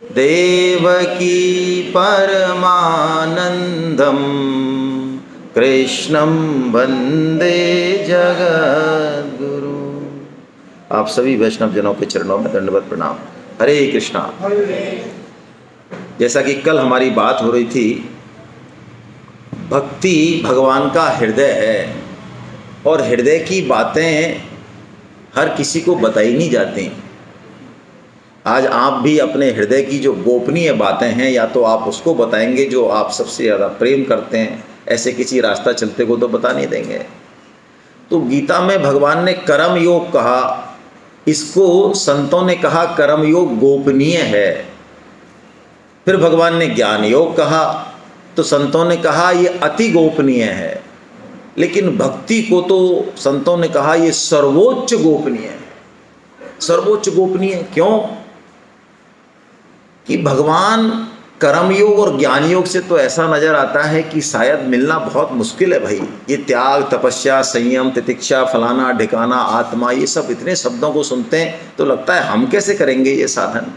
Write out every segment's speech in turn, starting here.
देवकी परमानंदम कृष्णं वंदे जगद्गुरु। आप सभी वैष्णव जनों के चरणों में दंडवत प्रणाम। हरे कृष्णा। जैसा कि कल हमारी बात हो रही थी, भक्ति भगवान का हृदय है और हृदय की बातें हर किसी को बताई नहीं जाती। आज आप भी अपने हृदय की जो गोपनीय बातें हैं, या तो आप उसको बताएंगे जो आप सबसे ज़्यादा प्रेम करते हैं, ऐसे किसी रास्ता चलते को तो बता नहीं देंगे। तो गीता में भगवान ने कर्म योग कहा, इसको संतों ने कहा कर्म योग गोपनीय है। फिर भगवान ने ज्ञान योग कहा तो संतों ने कहा ये अति गोपनीय है। लेकिन भक्ति को तो संतों ने कहा ये सर्वोच्च गोपनीय है। सर्वोच्च गोपनीय क्यों? कि भगवान कर्म योग और ज्ञान योग से तो ऐसा नजर आता है कि शायद मिलना बहुत मुश्किल है भाई। ये त्याग, तपस्या, संयम, तितिक्षा, फलाना ढिकाना, आत्मा, ये सब इतने शब्दों को सुनते हैं तो लगता है हम कैसे करेंगे ये साधन।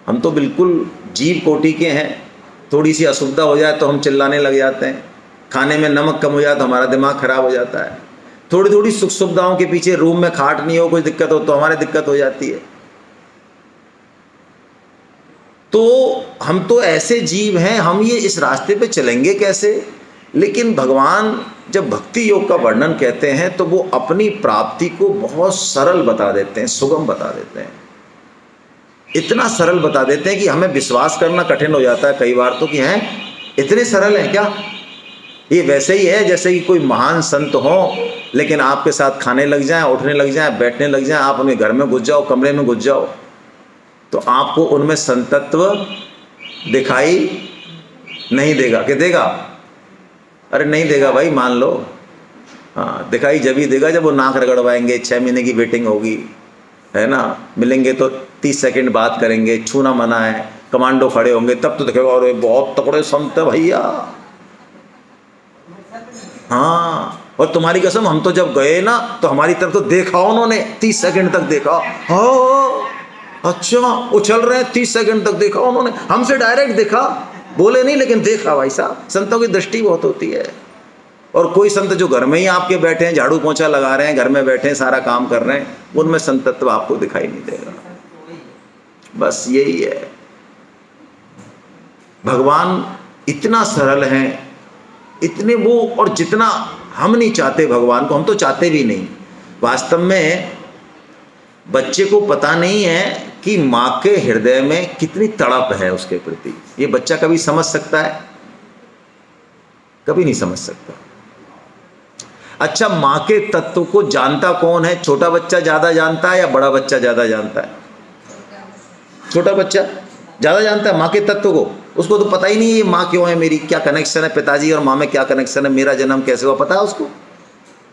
हम तो बिल्कुल जीव कोटि के हैं। थोड़ी सी असुविधा हो जाए तो हम चिल्लाने लग जाते हैं। खाने में नमक कम हो जाए तो हमारा दिमाग खराब हो जाता है। थोड़ी थोड़ी सुख सुविधाओं के पीछे, रूम में खाट नहीं हो, कोई दिक्कत हो तो हमारे दिक्कत हो जाती है। तो हम तो ऐसे जीव हैं, हम ये इस रास्ते पे चलेंगे कैसे। लेकिन भगवान जब भक्ति योग का वर्णन कहते हैं तो वो अपनी प्राप्ति को बहुत सरल बता देते हैं, सुगम बता देते हैं। इतना सरल बता देते हैं कि हमें विश्वास करना कठिन हो जाता है कई बार तो, कि हैं इतने सरल हैं क्या। ये वैसे ही है जैसे कि कोई महान संत हो, लेकिन आपके साथ खाने लग जाएं, उठने लग जाएं, बैठने लग जाएं, आप उनके घर में घुस जाओ, कमरे में घुस जाओ, तो आपको उनमें संतत्व दिखाई नहीं देगा। कि देगा? अरे नहीं देगा भाई, मान लो। हाँ, दिखाई जब ही देगा जब वो नाक रगड़वाएंगे, 6 महीने की वेटिंग होगी, है ना। मिलेंगे तो 30 सेकंड बात करेंगे, छूना मना है, कमांडो खड़े होंगे, तब तो दिखेगा और बहुत तकड़े संत है भैया। हाँ, और तुम्हारी कसम हम तो जब गए ना तो हमारी तरफ तो देखा उन्होंने, 30 सेकंड तक देखा। हाँ अच्छा, उछल रहे हैं, 30 सेकंड तक देखा उन्होंने, हमसे डायरेक्ट देखा, बोले नहीं लेकिन देखा। भाई साहब, संतों की दृष्टि बहुत होती है। और कोई संत जो घर में ही आपके बैठे हैं, झाड़ू पोंछा लगा रहे हैं, घर में बैठे हैं, सारा काम कर रहे हैं, उनमें संतत्व आपको दिखाई नहीं देगा। बस यही है। भगवान इतना सरल हैं, इतने वो, और जितना हम नहीं चाहते भगवान को, हम तो चाहते भी नहीं। वास्तव में बच्चे को पता नहीं है कि माँ के हृदय में कितनी तड़प है उसके प्रति। ये बच्चा कभी समझ सकता है? कभी नहीं समझ सकता। अच्छा, माँ के तत्व को जानता कौन है? छोटा बच्चा ज्यादा जानता है या बड़ा बच्चा ज्यादा जानता है? छोटा बच्चा ज्यादा जानता है माँ के तत्व को। उसको तो पता ही नहीं है ये माँ क्यों है मेरी, क्या कनेक्शन है पिताजी और माँ में, क्या कनेक्शन है, मेरा जन्म कैसे हुआ, पता है उसको?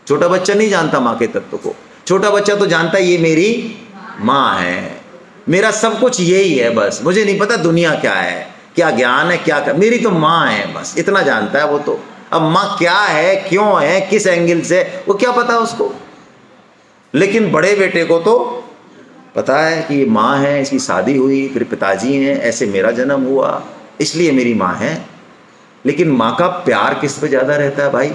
छोटा बच्चा नहीं जानता माँ के तत्व को। छोटा बच्चा तो जानता है ये मेरी माँ है, मेरा सब कुछ यही है, बस मुझे नहीं पता दुनिया क्या है, क्या ज्ञान है, क्या मेरी तो माँ है, बस इतना जानता है वो तो। अब माँ क्या है, क्यों है, किस एंगल से, वो क्या पता उसको। लेकिन बड़े बेटे को तो पता है कि ये माँ है, इसकी शादी हुई, फिर पिताजी हैं, ऐसे मेरा जन्म हुआ, इसलिए मेरी माँ है। लेकिन माँ का प्यार किस पे ज्यादा रहता है भाई?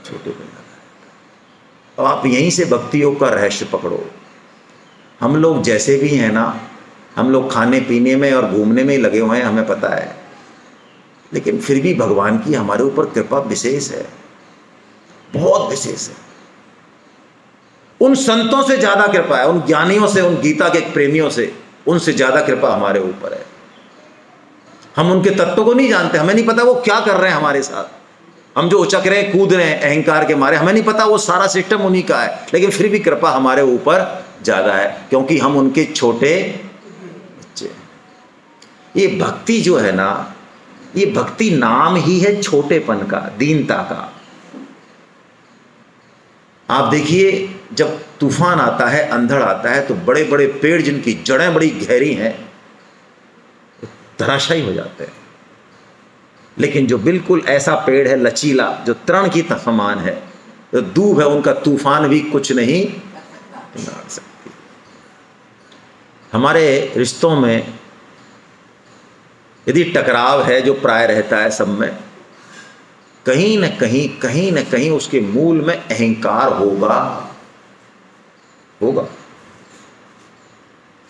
छोटे पे। अब आप यहीं से भक्ति योग का रहस्य पकड़ो। हम लोग जैसे भी हैं ना, हम लोग खाने पीने में और घूमने में ही लगे हुए हैं, हमें पता है। लेकिन फिर भी भगवान की हमारे ऊपर कृपा विशेष है, बहुत विशेष है। उन संतों से ज्यादा कृपा है, उन ज्ञानियों से, उन गीता के प्रेमियों से, उनसे ज्यादा कृपा हमारे ऊपर है। हम उनके तत्व को नहीं जानते, हमें नहीं पता वो क्या कर रहे हैं हमारे साथ। हम जो उचक रहे हैं, कूद रहे हैं अहंकार के मारे, हमें नहीं पता वो सारा सिस्टम उन्हीं का है। लेकिन फिर भी कृपा हमारे ऊपर ज्यादा है, क्योंकि हम उनके छोटे बच्चे। ये भक्ति जो है ना, ये भक्ति नाम ही है छोटेपन का, दीनता का। आप देखिए, जब तूफान आता है, अंधड़ आता है, तो बड़े बड़े पेड़ जिनकी जड़ें बड़ी गहरी हैं धराशायी हो जाते हैं। लेकिन जो बिल्कुल ऐसा पेड़ है लचीला, जो तृण की समान है, जो दूब है, उनका तूफान भी कुछ नहीं बिगाड़ सकती। हमारे रिश्तों में यदि टकराव है, जो प्राय रहता है सब में, कहीं न कहीं उसके मूल में अहंकार होगा।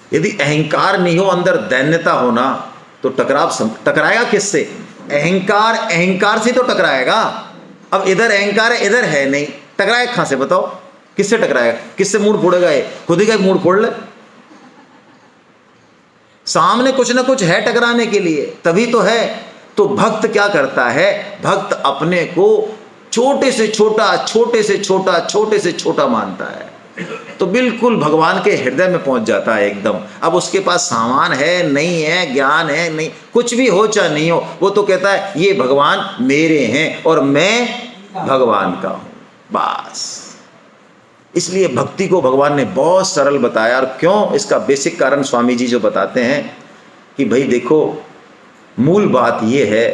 यदि अहंकार नहीं हो, अंदर दैन्यता होना, तो टकराएगा किससे? अहंकार से तो टकराएगा। अब इधर अहंकार है, इधर है नहीं, टकराएगा कहां से? बताओ किससे टकराएगा? किससे मूड फोड़ेगा? ये खुद ही का मूड फोड़ ले। सामने कुछ ना कुछ है टकराने के लिए, तभी तो है। तो भक्त क्या करता है? भक्त अपने को छोटे से छोटा मानता है, तो बिल्कुल भगवान के हृदय में पहुंच जाता है एकदम। अब उसके पास सामान है नहीं है, ज्ञान है नहीं, कुछ भी हो चाहे नहीं हो, वो तो कहता है ये भगवान मेरे हैं और मैं भगवान का हूं, बस। इसलिए भक्ति को भगवान ने बहुत सरल बताया। और क्यों? इसका बेसिक कारण स्वामी जी जो बताते हैं कि भाई देखो, मूल बात यह है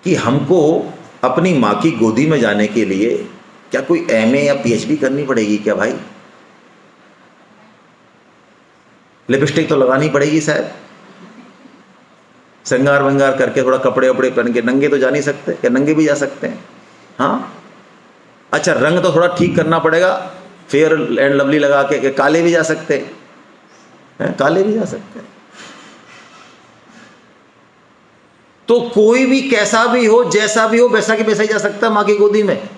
कि हमको अपनी माँ की गोदी में जाने के लिए क्या कोई एमए या पीएचडी करनी पड़ेगी क्या भाई? लिपस्टिक तो लगानी पड़ेगी शायद, श्रृंगार वंगार करके, थोड़ा कपड़े वपड़े पहन के। नंगे तो जा नहीं सकते, क्या नंगे भी जा सकते हैं? हाँ, अच्छा, रंग तो थोड़ा ठीक करना पड़ेगा, फेयर एंड लवली लगा के। काले भी जा सकते हैं, काले भी जा सकते हैं। तो कोई भी कैसा भी हो, जैसा भी हो, वैसा की वैसा ही जा सकता है माँ की गोदी में।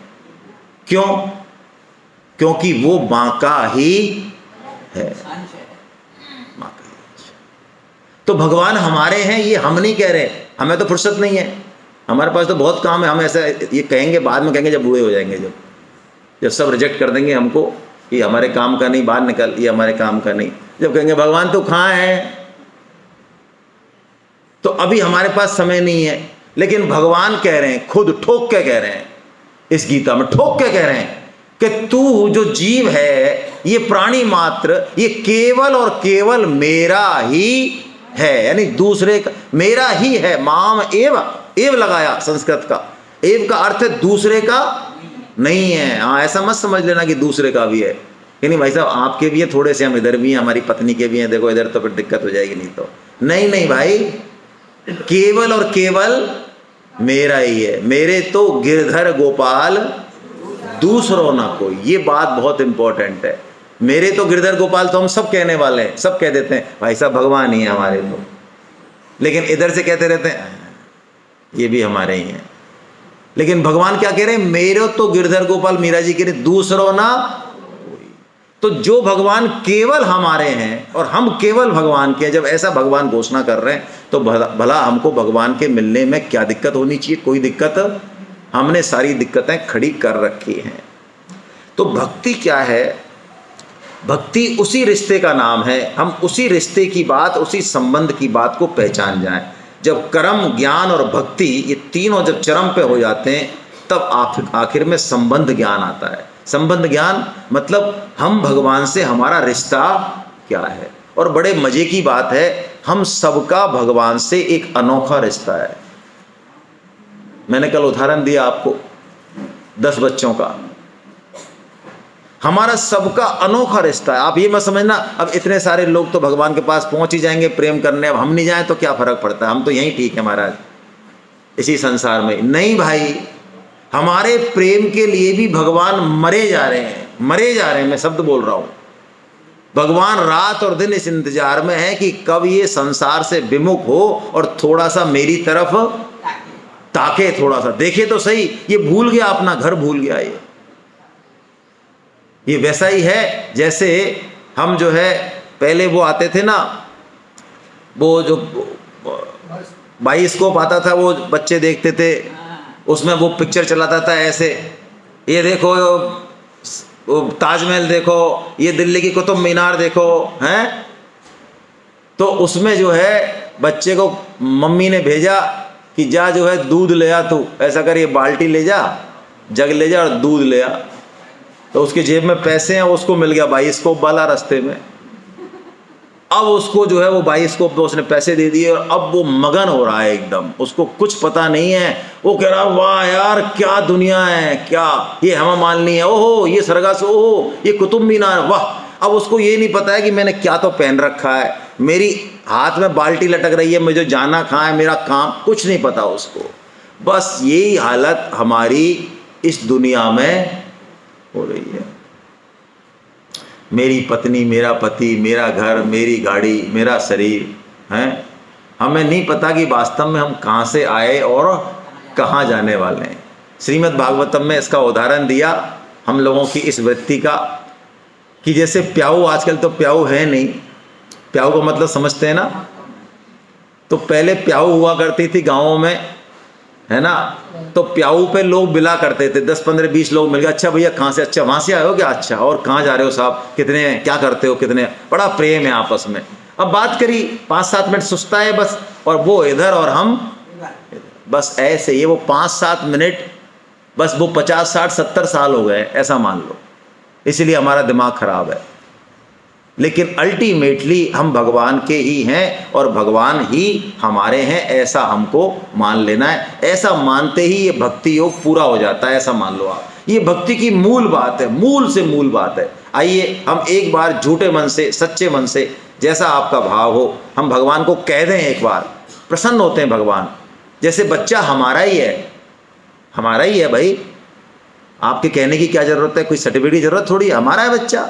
क्यों? क्योंकि वो माँ का ही है, माँ का ही। तो भगवान हमारे हैं, ये हम नहीं कह रहे। हमें तो फुर्सत नहीं है, हमारे पास तो बहुत काम है। हम ऐसा ये कहेंगे, बाद में कहेंगे जब बूढ़े हो जाएंगे, जब सब रिजेक्ट कर देंगे हमको, ये हमारे काम का नहीं, बाहर निकल, ये हमारे काम का नहीं। जब कहेंगे भगवान तो कहाँ है, तो अभी हमारे पास समय नहीं है। लेकिन भगवान कह रहे हैं, खुद ठोक के कह रहे हैं, इस गीता में ठोक के कह रहे हैं कि तू जो जीव है, ये प्राणी मात्र, ये केवल और केवल मेरा ही है, यानी दूसरे का, मेरा ही है। माम एव लगाया संस्कृत का, एव का अर्थ है दूसरे का नहीं है। हाँ, ऐसा मत समझ लेना कि दूसरे का भी है, कि नहीं भाई साहब आपके भी है थोड़े से, हम इधर भी हैं, हमारी पत्नी के भी हैं, देखो इधर तो फिर दिक्कत हो जाएगी। नहीं तो नहीं भाई, केवल और केवल मेरा ही है। मेरे तो गिरधर गोपाल दूसरों ना कोई। ये बात बहुत इंपॉर्टेंट है। मेरे तो गिरधर गोपाल तो हम सब कहने वाले हैं, सब कह देते हैं भाई साहब भगवान ही है हमारे तो, लेकिन इधर से कहते रहते हैं ये भी हमारे ही हैं। लेकिन भगवान क्या कह रहे हैं? मेरे तो गिरधर गोपाल मीरा जी कह रहे दूसरों ना कोई। तो जो भगवान केवल हमारे हैं और हम केवल भगवान के हैं, जब ऐसा भगवान घोषणा कर रहे हैं, तो भला हमको भगवान के मिलने में क्या दिक्कत होनी चाहिए? कोई दिक्कत? हमने सारी दिक्कतें खड़ी कर रखी हैं। तो भक्ति क्या है? भक्ति उसी रिश्ते का नाम है। हम उसी रिश्ते की बात, उसी संबंध की बात को पहचान जाएं। जब कर्म, ज्ञान और भक्ति ये तीनों जब चरम पे हो जाते हैं, तब आखिर में संबंध ज्ञान आता है। संबंध ज्ञान मतलब हम भगवान से हमारा रिश्ता क्या है। और बड़े मजे की बात है, हम सबका भगवान से एक अनोखा रिश्ता है। मैंने कल उदाहरण दिया आपको 10 बच्चों का। हमारा सबका अनोखा रिश्ता है। आप ये मत समझना अब इतने सारे लोग तो भगवान के पास पहुंच ही जाएंगे प्रेम करने, अब हम नहीं जाएं तो क्या फर्क पड़ता है, हम तो यहीं ठीक है महाराज इसी संसार में। नहीं भाई, हमारे प्रेम के लिए भी भगवान मरे जा रहे हैं, मरे जा रहे हैं। मैं शब्द बोल रहा हूं। भगवान रात और दिन इस इंतजार में है कि कब ये संसार से विमुख हो और थोड़ा सा मेरी तरफ ताके, थोड़ा सा देखे तो सही। ये भूल गया, अपना घर भूल गया। ये वैसा ही है जैसे हम जो है पहले वो आते थे ना, वो जो बाइस्कोप आता था, वो बच्चे देखते थे, उसमें वो पिक्चर चलाता था ऐसे, ये देखो वो ताजमहल देखो, ये दिल्ली की कुतुब मीनार देखो, हैं। तो उसमें जो है बच्चे को मम्मी ने भेजा कि जा जो है दूध ले आ, तू ऐसा कर, ये बाल्टी ले जा, जग ले जा और दूध ले आ। तो उसकी जेब में पैसे हैं, उसको मिल गया बाइस्कोप वाला रास्ते में। अब उसको जो है वो बाइस्कोप पे उसने पैसे दे दिए और अब वो मगन हो रहा है एकदम, उसको कुछ पता नहीं है। वो कह रहा वाह यार क्या दुनिया है, क्या ये हवा मालनी है, ओहो ये सरगास, ओहो ये कुतुब मीनार, वाह। अब उसको ये नहीं पता है कि मैंने क्या तो पहन रखा है, मेरी हाथ में बाल्टी लटक रही है, मुझे जाना कहाँ है, मेरा काम कुछ नहीं पता उसको। बस यही हालत हमारी इस दुनिया में हो रही है। मेरी पत्नी, मेरा पति, मेरा घर, मेरी गाड़ी, मेरा शरीर है, हमें नहीं पता कि वास्तव में हम कहाँ से आए और कहाँ जाने वाले हैं। श्रीमद् भागवतम में इसका उदाहरण दिया हम लोगों की इस वृत्ति का कि जैसे प्याऊ, आजकल तो प्याऊ है नहीं, प्याऊ का मतलब समझते हैं ना, तो पहले प्याऊ हुआ करती थी गाँवों में, है ना, तो प्याऊ पे लोग बिला करते थे, 10 15 20 लोग मिल गए, अच्छा भैया कहाँ से, अच्छा वहाँ से आए हो क्या, अच्छा और कहाँ जा रहे हो साहब, कितने हैं, क्या करते हो, कितने, बड़ा प्रेम है आपस में। अब बात करी 5-7 मिनट सुस्ता है बस, और वो इधर और हम बस ऐसे, ये वो 5-7 मिनट, बस वो 50 60 70 साल हो गए ऐसा मान लो, इसलिए हमारा दिमाग खराब है। लेकिन अल्टीमेटली हम भगवान के ही हैं और भगवान ही हमारे हैं, ऐसा हमको मान लेना है। ऐसा मानते ही ये भक्ति योग पूरा हो जाता है, ऐसा मान लो आप। ये भक्ति की मूल बात है, मूल से मूल बात है। आइए हम एक बार झूठे मन से, सच्चे मन से, जैसा आपका भाव हो, हम भगवान को कह दें एक बार, प्रसन्न होते हैं भगवान। जैसे बच्चा हमारा ही है, हमारा ही है भाई, आपके कहने की क्या जरूरत है, कोई सर्टिफिकेट की जरूरत थोड़ी, हमारा है बच्चा।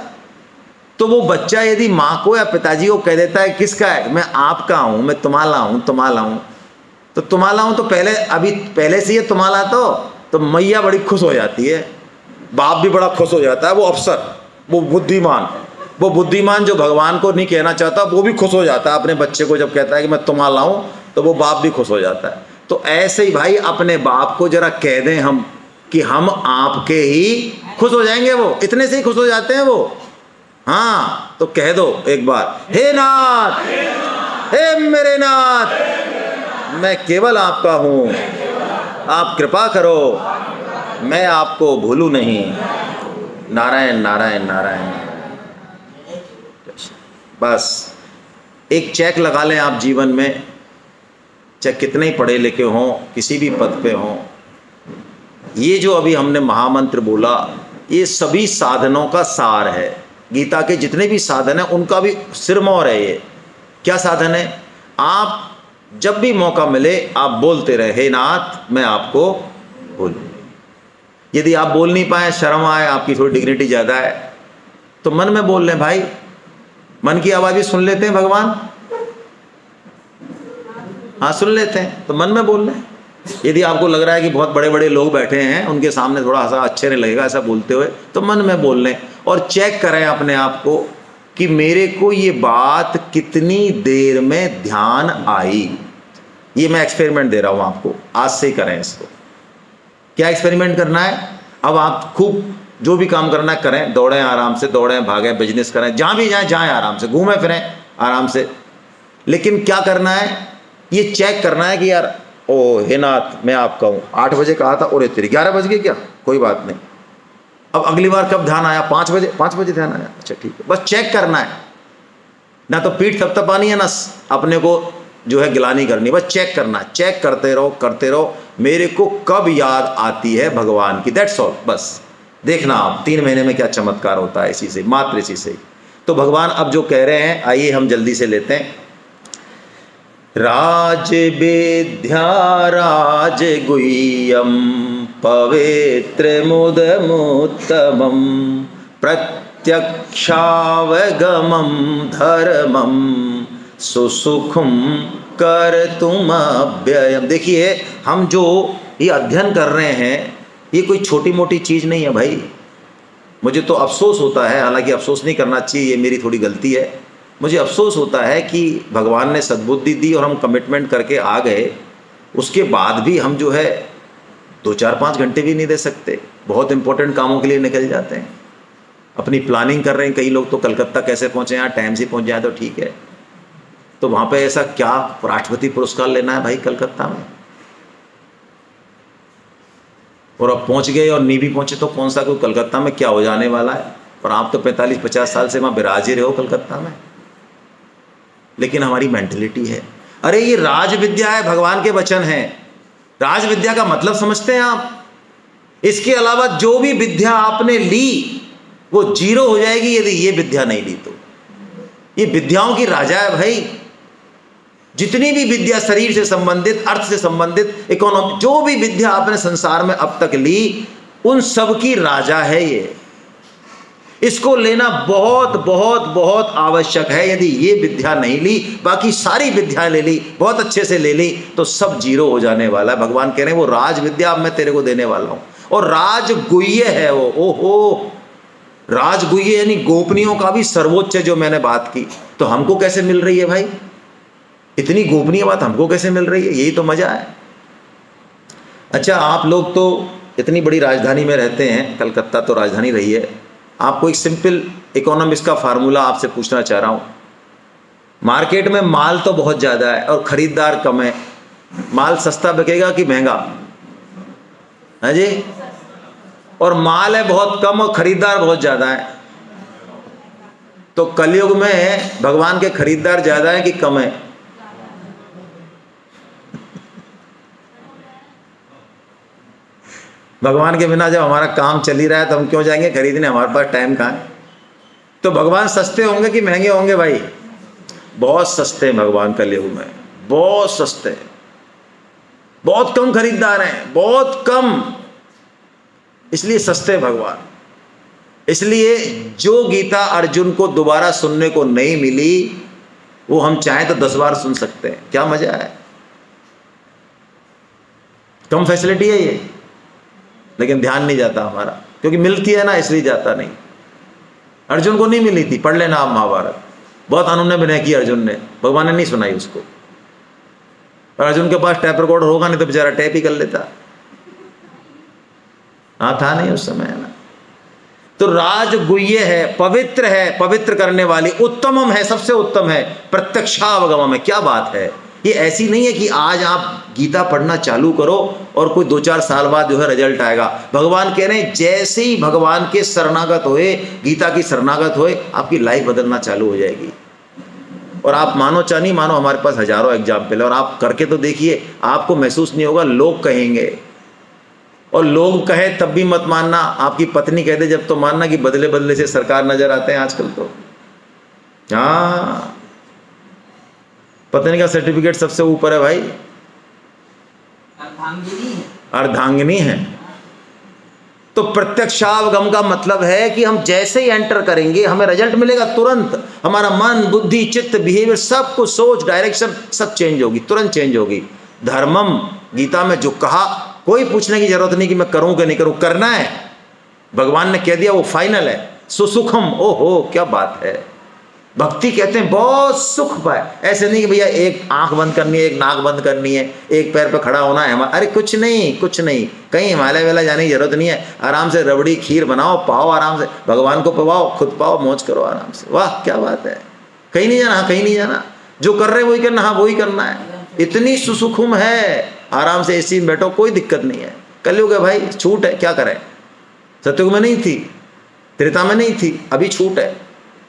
तो वो बच्चा यदि माँ को या पिताजी को कह देता है किसका है, मैं आपका हूँ, मैं तुम्हारा हूँ, तुम्हारा हूँ, तो तुम्हारा हूँ, तो पहले अभी पहले से ये तुम्हारा, तो मैया बड़ी खुश हो जाती है, बाप भी बड़ा खुश हो जाता है, वो अफसर, वो बुद्धिमान जो भगवान को नहीं कहना चाहता वो भी खुश हो जाता है अपने बच्चे को जब कहता है कि मैं तुम्हारा हूँ, तो वो बाप भी खुश हो जाता है। तो ऐसे ही भाई अपने बाप को जरा कह दें हम कि हम आपके ही, खुश हो जाएंगे वो, इतने से ही खुश हो जाते हैं वो। हाँ तो कह दो एक बार, हे नाथ, हे मेरे नाथ, मैं केवल आपका हूँ, आप कृपा करो, मैं आपको भूलूं नहीं। नारायण नारायण नारायण। बस एक चेक लगा लें आप जीवन में, चाहे कितने ही पढ़े लिखे हों, किसी भी पद पे हों, ये जो अभी हमने महामंत्र बोला, ये सभी साधनों का सार है। गीता के जितने भी साधन हैं उनका भी सिरमौर है ये। क्या साधन है? आप जब भी मौका मिले आप बोलते रहे, हे नाथ मैं आपको बोलूँ। यदि आप बोल नहीं पाए, शर्म आए, आपकी थोड़ी डिग्निटी ज़्यादा है, तो मन में बोल लें भाई, मन की आवाज़ भी सुन लेते हैं भगवान, हाँ सुन लेते हैं, तो मन में बोल लें। यदि आपको लग रहा है कि बहुत बड़े बड़े लोग बैठे हैं, उनके सामने थोड़ा सा अच्छे नहीं लगेगा ऐसा बोलते हुए, तो मन में बोल लें और चेक करें अपने आप को कि मेरे को ये बात कितनी देर में ध्यान आई। ये मैं एक्सपेरिमेंट दे रहा हूँ आपको, आज से ही करें इसको। क्या एक्सपेरिमेंट करना है? अब आप खूब जो भी काम करना है करें, दौड़ें आराम से, दौड़ें भागें, बिजनेस करें, जहाँ भी जाएं जाएं आराम से, घूमें फिरें आराम से। लेकिन क्या करना है? ये चेक करना है कि यार ओ हे नाथ मैं आपका हूँ, 8 बजे कहा था, और तेरी 11 बज गए क्या, कोई बात नहीं, अब अगली बार कब ध्यान आया? 5 बजे, 5 बजे ध्यान आया, अच्छा ठीक है। बस चेक करना है, ना तो पीठ थपथपानी है ना अपने को जो है गिलानी करनी, बस चेक करना है। चेक करते रहो, मेरे को कब याद आती है भगवान की, दैट्स ऑल। बस देखना आप 3 महीने में क्या चमत्कार होता है इसी से, मात्र इसी से। तो भगवान अब जो कह रहे हैं, आइए हम जल्दी से लेते हैं। राज विद्या राज गुह्यम पवित्र मुदमुत्तमं प्रत्यक्षावगमं धर्मं सुसुखम कर्तुम अव्ययम्। देखिए हम जो ये अध्ययन कर रहे हैं, ये कोई छोटी मोटी चीज़ नहीं है भाई। मुझे तो अफसोस होता है, हालांकि अफसोस नहीं करना चाहिए, ये मेरी थोड़ी गलती है। मुझे अफसोस होता है कि भगवान ने सद्बुद्धि दी और हम कमिटमेंट करके आ गए, उसके बाद भी हम जो है 2-4-5 घंटे भी नहीं दे सकते, बहुत इंपॉर्टेंट कामों के लिए निकल जाते हैं, अपनी प्लानिंग कर रहे हैं। कई लोग तो कलकत्ता कैसे पहुँचे, यहाँ टाइम से पहुँच जाए तो ठीक है, तो वहाँ पे ऐसा क्या राष्ट्रपति पुरस्कार लेना है भाई कलकत्ता में, और अब पहुँच गए और नहीं भी पहुँचे तो कौन सा, कोई कलकत्ता में क्या हो जाने वाला है। और आप तो 45-50 साल से वहाँ विराज ही रहे हो कलकत्ता में। लेकिन हमारी मेंटलिटी है, अरे ये राज विद्या है, भगवान के वचन हैं। राज विद्या का मतलब समझते हैं आप? इसके अलावा जो भी विद्या आपने ली, वो जीरो हो जाएगी यदि ये विद्या नहीं ली तो। ये विद्याओं की राजा है भाई। जितनी भी विद्या शरीर से संबंधित, अर्थ से संबंधित, इकोनॉमी, जो भी विद्या आपने संसार में अब तक ली, उन सब की राजा है ये। इसको लेना बहुत बहुत बहुत आवश्यक है। यदि ये विद्या नहीं ली, बाकी सारी विद्याएं ले ली, बहुत अच्छे से ले ली, तो सब जीरो हो जाने वाला है। भगवान कह रहे हैं वो राज विद्या अब मैं तेरे को देने वाला हूं, और राजगुह्य है वो। ओहो, राजगुह्य यानी गोपनीयों का भी सर्वोच्च, जो मैंने बात की। तो हमको कैसे मिल रही है भाई? इतनी गोपनीय बात हमको कैसे मिल रही है? यही तो मजा है। अच्छा, आप लोग तो इतनी बड़ी राजधानी में रहते हैं, कलकत्ता तो राजधानी रही है। आपको एक सिंपल इकोनॉमिक्स का फार्मूला आपसे पूछना चाह रहा हूँ। मार्केट में माल तो बहुत ज़्यादा है और ख़रीदार कम है। माल सस्ता बिकेगा कि महंगा? है जी? और माल है बहुत कम और ख़रीदार बहुत ज़्यादा है। तो कलयुग में भगवान के खरीदार ज़्यादा है कि कम है? भगवान के बिना जब हमारा काम चल ही रहा है तो हम क्यों जाएंगे खरीदने? हमारे पास टाइम कहाँ है? तो भगवान सस्ते होंगे कि महंगे होंगे भाई? बहुत सस्ते हैं भगवान कलयुग में, बहुत सस्ते हैं। बहुत कम खरीदार हैं, बहुत कम, इसलिए सस्ते भगवान। इसलिए जो गीता अर्जुन को दोबारा सुनने को नहीं मिली, वो हम चाहें तो 10 बार सुन सकते हैं। क्या मजा है? कम फैसिलिटी है ये, लेकिन ध्यान नहीं जाता हमारा, क्योंकि मिलती है ना, इसलिए जाता नहीं। अर्जुन को नहीं मिली थी, पढ़ लेना आप महाभारत। बहुत अनुनय विनय की अर्जुन ने, भगवान ने नहीं सुनाई उसको। और अर्जुन के पास टैप रिकॉर्डर होगा नहीं तो बेचारा टैप ही कर लेता। हाँ, था नहीं उस समय, है ना। तो राजगुह्य है, पवित्र है, पवित्र करने वाली, उत्तमम है, सबसे उत्तम है, प्रत्यक्षावगमम है। क्या बात है? ये ऐसी नहीं है कि आज आप गीता पढ़ना चालू करो और कोई 2-4 साल बाद जो है रिजल्ट आएगा। भगवान कह रहे हैं जैसे ही भगवान के शरणागत होए, गीता की शरणागत होए, आपकी लाइफ बदलना चालू हो जाएगी। और आप मानो चाहे नहीं मानो, हमारे पास हजारों एग्जाम्पल है, और आप करके तो देखिए, आपको महसूस नहीं होगा। लोग कहेंगे, और लोग कहे तब भी मत मानना। आपकी पत्नी कहते जब तो मानना कि बदले बदले से सरकार नजर आते हैं आजकल तो। हाँ, पत्नी का सर्टिफिकेट सबसे ऊपर है भाई, अर्धांगिनी है। तो प्रत्यक्षावगम का मतलब है कि हम जैसे ही एंटर करेंगे हमें रिजल्ट मिलेगा तुरंत। हमारा मन, बुद्धि, चित्त, बिहेवियर, सब कुछ, सोच, डायरेक्शन सब चेंज होगी, तुरंत चेंज होगी। धर्मम, गीता में जो कहा, कोई पूछने की जरूरत नहीं कि मैं करूं कि नहीं करूं, करना है। भगवान ने कह दिया, वो फाइनल है। सुसुखम, ओहो क्या बात है। भक्ति कहते हैं बहुत सुख पाए। ऐसे नहीं कि भैया एक आंख बंद करनी है, एक नाक बंद करनी है, एक पैर पे खड़ा होना है। अरे कुछ नहीं, कुछ नहीं, कहीं हिमालय वाला जाने की जरूरत नहीं है। आराम से रबड़ी खीर बनाओ, पाओ, आराम से भगवान को पवाओ, खुद पाओ, मौज करो आराम से। वाह क्या बात है। कहीं नहीं जाना, कहीं नहीं जाना, जो कर रहे वही करना। हाँ, वही करना है। इतनी सुसुखुम है, आराम से एसी में बैठो, कोई दिक्कत नहीं है। कलयुग है भाई, छूट है, क्या करें। सतयुग में नहीं थी, त्रेता में नहीं थी, अभी छूट है।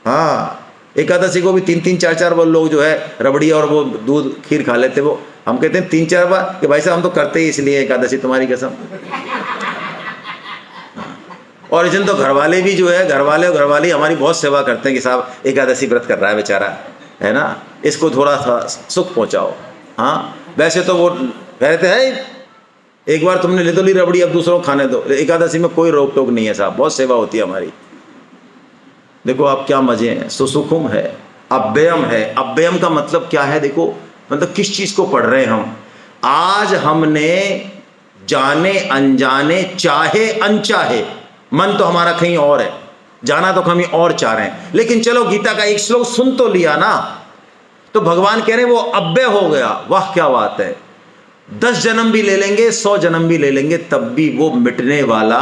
हाँ, एकादशी को भी 3-3, 4-4 बार लोग जो है रबड़ी और वो दूध खीर खा लेते। वो हम कहते हैं 3-4 बार कि भाई साहब हम तो करते ही इसलिए एकादशी, तुम्हारी कसम। और इस दिन तो घरवाले भी जो है, घरवाले और घरवाली हमारी बहुत सेवा करते हैं कि साहब एकादशी व्रत कर रहा है बेचारा, है ना, इसको थोड़ा सा सुख पहुँचाओ। हाँ, वैसे तो वो कहते हैं एक बार तुमने ले तो ली रबड़ी, अब दूसरों को खाने दो। एकादशी में कोई रोक टोक नहीं है साहब, बहुत सेवा होती है हमारी। देखो आप क्या मजे हैं। सुसुखुम है, अव्ययम है। अव्ययम का मतलब क्या है? देखो मतलब किस चीज को पढ़ रहे हैं हम। आज हमने जाने अनजाने, चाहे अनचाहे, मन तो हमारा कहीं और है, जाना तो कहीं और चाह रहे हैं, लेकिन चलो गीता का एक श्लोक सुन तो लिया ना, तो भगवान कह रहे हैं वो अव्यय हो गया। वाह क्या बात है। 10 जन्म भी ले लेंगे, 100 जन्म भी ले लेंगे, तब भी वो मिटने वाला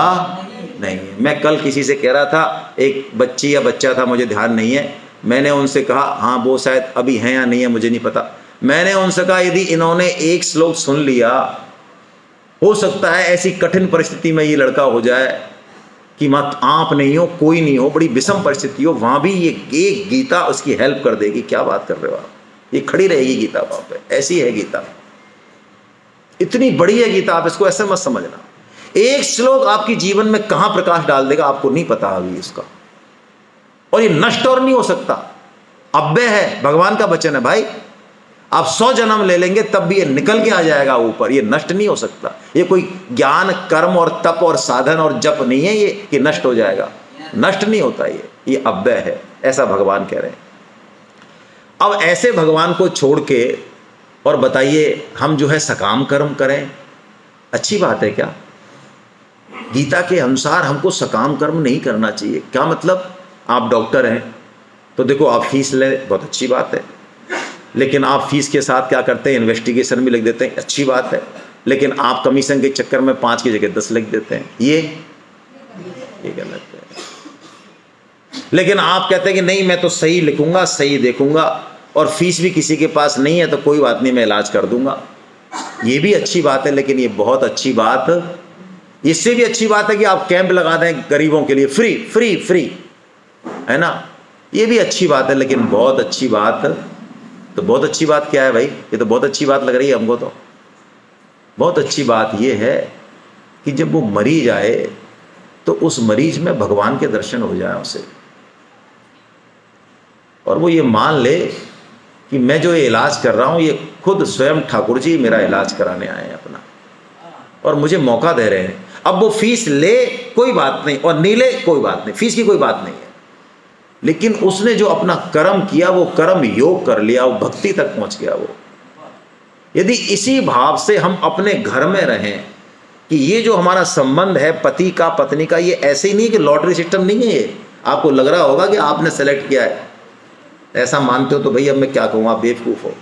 नहीं है। मैं कल किसी से कह रहा था, एक बच्ची या बच्चा था, मुझे ध्यान नहीं है, मैंने उनसे कहा, हाँ वो शायद अभी हैं या नहीं है मुझे नहीं पता, मैंने उनसे कहा यदि इन्होंने एक श्लोक सुन लिया, हो सकता है ऐसी कठिन परिस्थिति में ये लड़का हो जाए कि मत आप नहीं हो, कोई नहीं हो, बड़ी विषम परिस्थिति हो, वहां भी ये एक गीता उसकी हेल्प कर देगी। क्या बात कर रहे हो आप, ये खड़ी रहेगी गीता वहां पे। ऐसी है गीता, इतनी बड़ी है गीता, आप इसको ऐसे मत समझना। एक श्लोक आपकी जीवन में कहां प्रकाश डाल देगा आपको नहीं पता अभी इसका। और ये नष्ट और नहीं हो सकता, अव्यय है, भगवान का वचन है भाई। आप 100 जन्म ले लेंगे तब भी ये निकल के आ जाएगा ऊपर, ये नष्ट नहीं हो सकता। ये कोई ज्ञान कर्म और तप और साधन और जप नहीं है ये कि नष्ट हो जाएगा, नष्ट नहीं होता ये अव्यय है, ऐसा भगवान कह रहे हैं। अब ऐसे भगवान को छोड़ के और बताइए हम जो है सकाम कर्म करें, अच्छी बात है क्या? गीता के अनुसार हमको सकाम कर्म नहीं करना चाहिए। क्या मतलब? आप डॉक्टर हैं तो देखो आप फीस ले, बहुत अच्छी बात है, लेकिन आप फीस के साथ क्या करते हैं? इन्वेस्टिगेशन भी लिख देते हैं, अच्छी बात है, लेकिन आप कमीशन के चक्कर में 5 की जगह 10 लिख देते हैं, ये गलत है। लेकिन आप कहते हैं कि नहीं मैं तो सही लिखूंगा, सही देखूंगा, और फीस भी किसी के पास नहीं है तो कोई बात नहीं मैं इलाज कर दूंगा, ये भी अच्छी बात है। लेकिन ये बहुत अच्छी बात, इससे भी अच्छी बात है कि आप कैंप लगा दें गरीबों के लिए, फ्री फ्री फ्री, है ना, ये भी अच्छी बात है। लेकिन बहुत अच्छी बात, तो बहुत अच्छी बात क्या है भाई? ये तो बहुत अच्छी बात लग रही है हमको। तो बहुत अच्छी बात ये है कि जब वो मरीज आए तो उस मरीज में भगवान के दर्शन हो जाए उसे, और वो ये मान ले कि मैं जो ये इलाज कर रहा हूँ ये खुद स्वयं ठाकुर जी मेरा इलाज कराने आए हैं अपना, और मुझे मौका दे रहे हैं। अब वो फीस ले कोई बात नहीं और नहीं ले कोई बात नहीं, फीस की कोई बात नहीं है, लेकिन उसने जो अपना कर्म किया वो कर्म योग कर लिया, वो भक्ति तक पहुंच गया वो। यदि इसी भाव से हम अपने घर में रहें कि ये जो हमारा संबंध है पति का पत्नी का, ये ऐसे ही नहीं कि लॉटरी सिस्टम नहीं है। ये आपको लग रहा होगा कि आपने सेलेक्ट किया है, ऐसा मानते हो तो भाई अब मैं क्या कहूँ, आप बेवकूफ़ हो।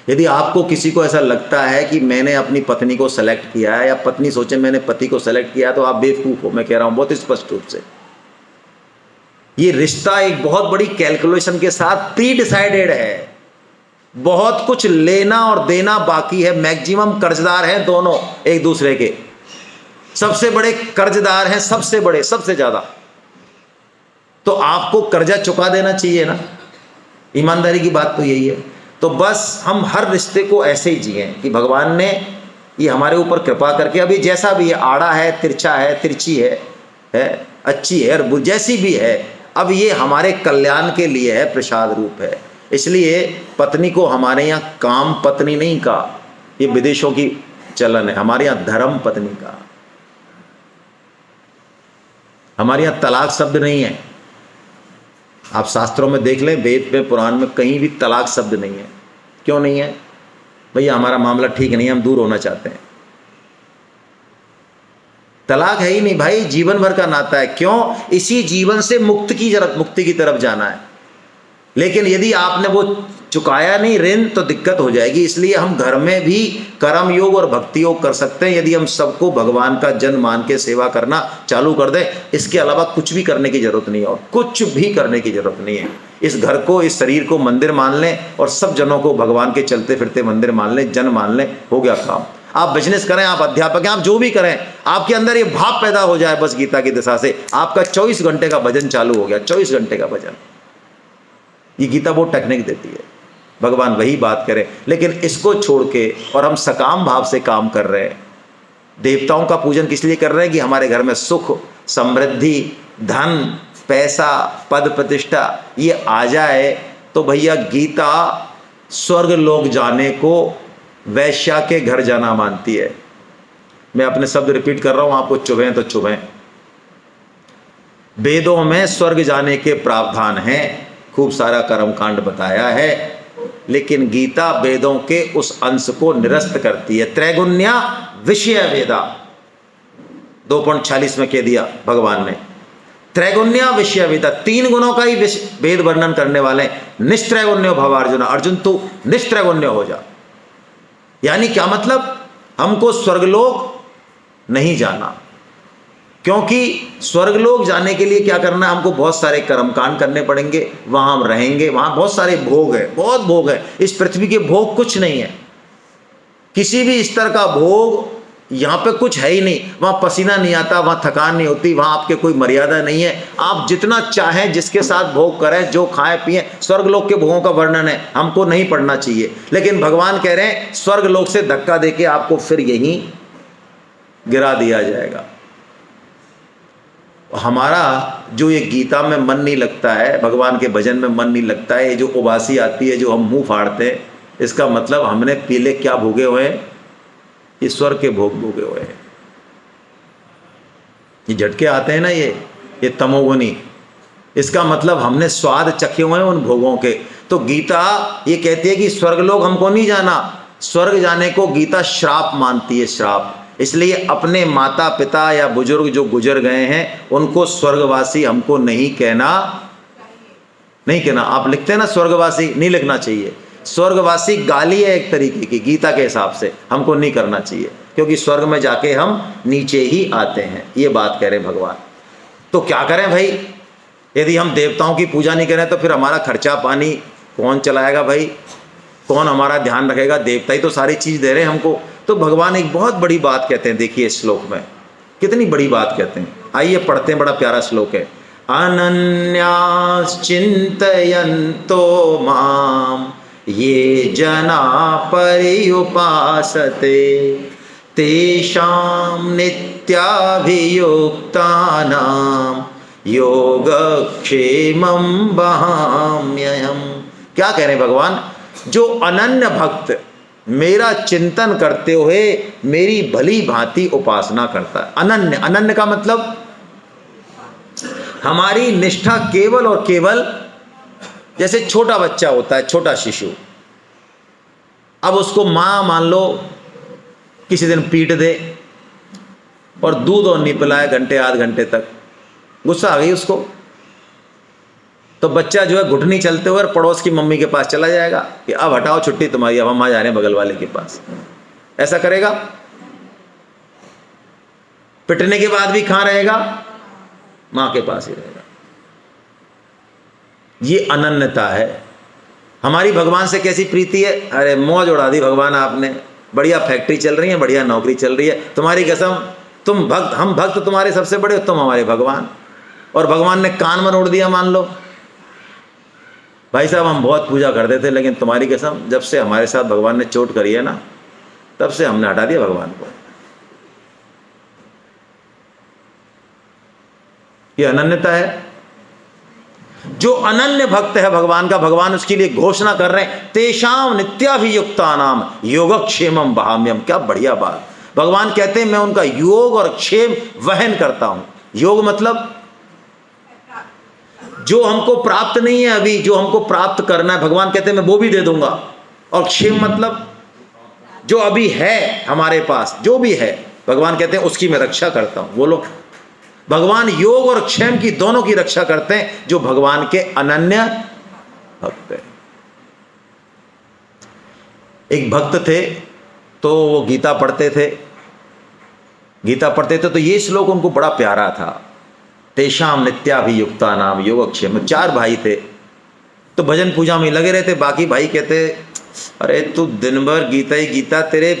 यदि आपको किसी को ऐसा लगता है कि मैंने अपनी पत्नी को सेलेक्ट किया है, या पत्नी सोचे मैंने पति को सेलेक्ट किया है, तो आप बेवकूफ़ हो। मैं कह रहा हूँ बहुत स्पष्ट रूप से, ये रिश्ता एक बहुत बड़ी कैलकुलेशन के साथ प्री डिसाइडेड है। बहुत कुछ लेना और देना बाकी है, मैक्सिमम कर्जदार हैं दोनों एक दूसरे के, सबसे बड़े कर्जदार हैं, सबसे बड़े, सबसे ज़्यादा। तो आपको कर्जा चुका देना चाहिए ना, ईमानदारी की बात तो यही है। तो बस हम हर रिश्ते को ऐसे ही जिए कि भगवान ने ये हमारे ऊपर कृपा करके, अभी जैसा भी है, आड़ा है, तिरछा है, तिरछी है अच्छी है, और जैसी भी है, अब ये हमारे कल्याण के लिए है, प्रसाद रूप है। इसलिए पत्नी को हमारे यहाँ काम पत्नी नहीं कहा, ये विदेशों की चलन है, हमारे यहाँ धर्म पत्नी का। हमारे यहाँ तलाक शब्द नहीं है, आप शास्त्रों में देख लें, वेद में पुराण में कहीं भी तलाक शब्द नहीं है। क्यों नहीं है? भैया हमारा मामला ठीक नहीं है, हम दूर होना चाहते हैं। तलाक है ही नहीं भाई, जीवन भर का नाता है। क्यों? इसी जीवन से मुक्ति की तरफ जाना है। लेकिन यदि आपने वो चुकाया नहीं ऋण तो दिक्कत हो जाएगी। इसलिए हम घर में भी कर्म योग और भक्ति योग कर सकते हैं यदि हम सबको भगवान का जन मान के सेवा करना चालू कर दें। इसके अलावा कुछ भी करने की जरूरत नहीं है, और कुछ भी करने की जरूरत नहीं है। इस घर को, इस शरीर को मंदिर मान लें और सब जनों को भगवान के चलते फिरते मंदिर मान लें, जन मान लें, हो गया काम। आप बिजनेस करें, आप अध्यापक हैं, आप जो भी करें, आपके अंदर ये भाव पैदा हो जाए बस गीता की दिशा से, आपका 24 घंटे का भजन चालू हो गया। 24 घंटे का भजन, ये गीता वो टेक्निक देती है। भगवान वही बात करें, लेकिन इसको छोड़ के और हम सकाम भाव से काम कर रहे हैं। देवताओं का पूजन किस लिए कर रहे हैं? कि हमारे घर में सुख, समृद्धि, धन, पैसा, पद प्रतिष्ठा ये आ जाए। तो भैया गीता स्वर्ग लोक जाने को वैश्या के घर जाना मानती है। मैं अपने शब्द रिपीट कर रहा हूं, आपको चुभें तो चुभें। वेदों में स्वर्ग जाने के प्रावधान हैं, खूब सारा कर्मकांड बताया है, लेकिन गीता वेदों के उस अंश को निरस्त करती है। त्रैगुण्या विषय वेदा 2.46 में कह दिया भगवान ने, त्रैगुण्या विषय वेदा, 3 गुणों का ही वेद वर्णन करने वाले। निस्त्रैगुण्यो भव अर्जुन, अर्जुन तू निस्त्रैगुण्य हो जा। यानी क्या मतलब? हमको स्वर्गलोक नहीं जाना, क्योंकि स्वर्गलोक जाने के लिए क्या करना है? हमको बहुत सारे कर्मकांड करने पड़ेंगे, वहां हम रहेंगे, वहां बहुत सारे भोग है, बहुत भोग है। इस पृथ्वी के भोग कुछ नहीं है, किसी भी स्तर का भोग यहाँ पे कुछ है ही नहीं। वहां पसीना नहीं आता, वहां थकान नहीं होती, वहां आपके कोई मर्यादा नहीं है। आप जितना चाहें जिसके साथ भोग करें, जो खाएं पिएं। स्वर्गलोक के भोगों का वर्णन है, हमको नहीं पढ़ना चाहिए। लेकिन भगवान कह रहे हैं स्वर्गलोक से धक्का देके आपको फिर यहीं गिरा दिया जाएगा। हमारा जो ये गीता में मन नहीं लगता है, भगवान के भजन में मन नहीं लगता है, ये जो उबासी आती है, जो हम मुंह फाड़ते हैं, इसका मतलब हमने पीले क्या भोगे हुए हैं? ईश्वर के भोग भोगे हुए हैं। ये झटके आते हैं ना, ये तमोगुनी, इसका मतलब हमने स्वाद चखे हुए हैं उन भोगों के। तो गीता ये कहती है कि स्वर्गलोक हमको नहीं जाना, स्वर्ग जाने को गीता श्राप मानती है, श्राप। इसलिए अपने माता पिता या बुजुर्ग जो गुजर गए हैं उनको स्वर्गवासी हमको नहीं कहना, नहीं कहना। आप लिखते हैं ना स्वर्गवासी, नहीं लिखना चाहिए। स्वर्गवासी गाली है एक तरीके की, गीता के हिसाब से हमको नहीं करना चाहिए, क्योंकि स्वर्ग में जाके हम नीचे ही आते हैं, ये बात कह रहे भगवान। तो क्या करें भाई? यदि हम देवताओं की पूजा नहीं करें तो फिर हमारा खर्चा पानी कौन चलाएगा भाई? कौन हमारा ध्यान रखेगा? देवता ही तो सारी चीज दे रहे हैं हमको। तो भगवान एक बहुत बड़ी बात कहते हैं, देखिए इस श्लोक में कितनी बड़ी बात कहते हैं। आइए पढ़ते हैं, बड़ा प्यारा श्लोक है। अनन्याश्चिन्तयन्तो माम ये जना पर्युपासते तेषां नित्याभियुक्तानां योगक्षेमं वहाम्यहम्। क्या कह रहे हैं भगवान? जो अनन्य भक्त मेरा चिंतन करते हुए मेरी भली भांति उपासना करता है। अनन्य, अनन्य का मतलब हमारी निष्ठा केवल और केवल, जैसे छोटा बच्चा होता है, छोटा शिशु, अब उसको मां मान लो किसी दिन पीट दे और दूध और नहीं पिलाए घंटे आध घंटे तक, गुस्सा आ गई उसको, तो बच्चा जो है घुटनी चलते हुए पड़ोस की मम्मी के पास चला जाएगा कि अब हटाओ छुट्टी तुम्हारी, अब हम आ जा रहे हैं बगल वाले के पास। ऐसा करेगा? पिटने के बाद भी कहां रहेगा? मां के पास ही रहेगा। ये अनन्यता है। हमारी भगवान से कैसी प्रीति है? अरे मौज उड़ा दी भगवान आपने, बढ़िया फैक्ट्री चल रही है, बढ़िया नौकरी चल रही है, तुम्हारी कसम, तुम भक्त, हम भक्त तुम्हारे सबसे बड़े, तुम हमारे भगवान। और भगवान ने कान में उड़ दिया मान लो, भाई साहब हम बहुत पूजा करते थे, लेकिन तुम्हारी कसम जब से हमारे साथ भगवान ने चोट करी है ना, तब से हमने हटा दिया भगवान को। ये अनन्यता है। जो अनन्य भक्त है भगवान का, भगवान उसके लिए घोषणा कर रहे हैं, तेषाम नित्याभियुक्तानाम योगक्षेमम वहाम्यहम्। क्या बढ़िया बात। भगवान कहते हैं मैं उनका योग और क्षेम वहन करता हूं। योग मतलब जो हमको प्राप्त नहीं है अभी, जो हमको प्राप्त करना है, भगवान कहते हैं मैं वो भी दे दूंगा। और क्षेम मतलब जो अभी है हमारे पास, जो भी है, भगवान कहते हैं उसकी मैं रक्षा करता हूं। बोलो, भगवान योग और क्षेम की दोनों की रक्षा करते हैं जो भगवान के अनन्य भक्त हैं। एक भक्त थे तो वो गीता पढ़ते थे, गीता पढ़ते थे तो ये श्लोक उनको बड़ा प्यारा था, तेषाम नित्याभियुक्ता नाम योगक्षेम। 4 भाई थे तो भजन पूजा में लगे रहते। बाकी भाई कहते अरे तू दिन भर गीता ही गीता तेरे,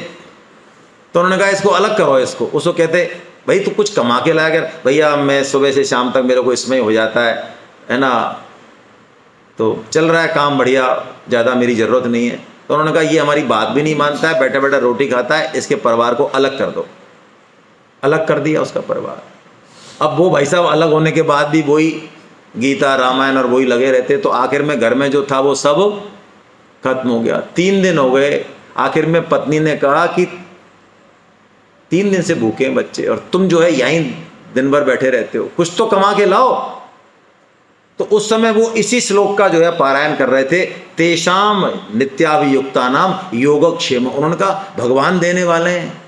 तो उन्होंने कहा इसको अलग करो इसको। उसको कहते भाई तू कुछ कमा के लाया कर। भैया मैं सुबह से शाम तक मेरे को इसमें हो जाता है ना, तो चल रहा है काम बढ़िया, ज़्यादा मेरी ज़रूरत नहीं है। तो उन्होंने कहा ये हमारी बात भी नहीं मानता है, बैठा बैठा रोटी खाता है, इसके परिवार को अलग कर दो। अलग कर दिया उसका परिवार। अब वो भाई साहब अलग होने के बाद भी वही गीता रामायण और वही लगे रहते, तो आखिर में घर में जो था वो सब खत्म हो गया। 3 दिन हो गए, आखिर में पत्नी ने कहा कि 3 दिन से भूखे हैं बच्चे और तुम जो है यहीं दिन भर बैठे रहते हो, कुछ तो कमा के लाओ। तो उस समय वो इसी श्लोक का जो है पारायण कर रहे थे, तेषाम नित्याभियुक्ता नाम योगक्षेम। उन्होंने कहा भगवान देने वाले हैं,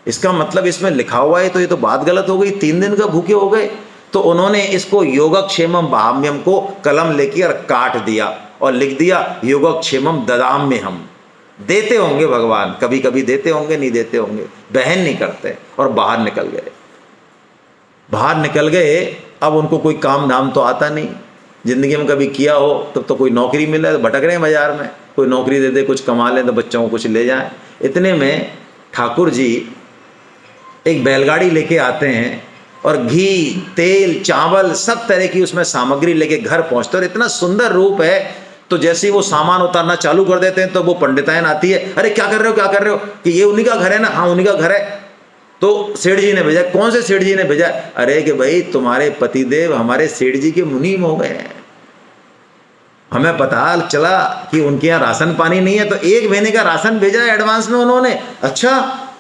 इसका मतलब इसमें लिखा हुआ है तो ये तो बात गलत हो गई, 3 दिन का भूखे हो गए। तो उन्होंने इसको योगक्षेमम वहाम्यहम् को कलम लेकर काट दिया और लिख दिया योगक्षेमम ददाम्यहम्। देते होंगे भगवान, कभी कभी देते होंगे, नहीं देते होंगे, बहन नहीं करते। और बाहर निकल गए, बाहर निकल गए। अब उनको कोई काम धाम तो आता नहीं, जिंदगी में कभी किया हो तब तो कोई नौकरी मिले तो भटक रहे हैं बाजार में, कोई नौकरी दे दे, कुछ कमा लें तो बच्चों को कुछ ले जाएं। इतने में ठाकुर जी एक बैलगाड़ी लेके आते हैं और घी तेल चावल सब तरह की उसमें सामग्री लेके घर पहुंचते। और इतना सुंदर रूप है, तो जैसे ही वो सामान उतारना चालू कर देते हैं तो वो पंडितायन आती है, अरे क्या कर रहे हो, क्या कर रहे हो? कि ये उन्हीं का घर है ना? हाँ उन्हीं का घर है। तो सेठ जी ने भेजा। कौन से सेठ जी ने भेजा? अरे कि भाई तुम्हारे पतिदेव हमारे सेठ जी के मुनीम हो गए हैं, हमें पता चला कि उनके यहाँ राशन पानी नहीं है, तो 1 महीने का राशन भेजा है एडवांस में उन्होंने। अच्छा,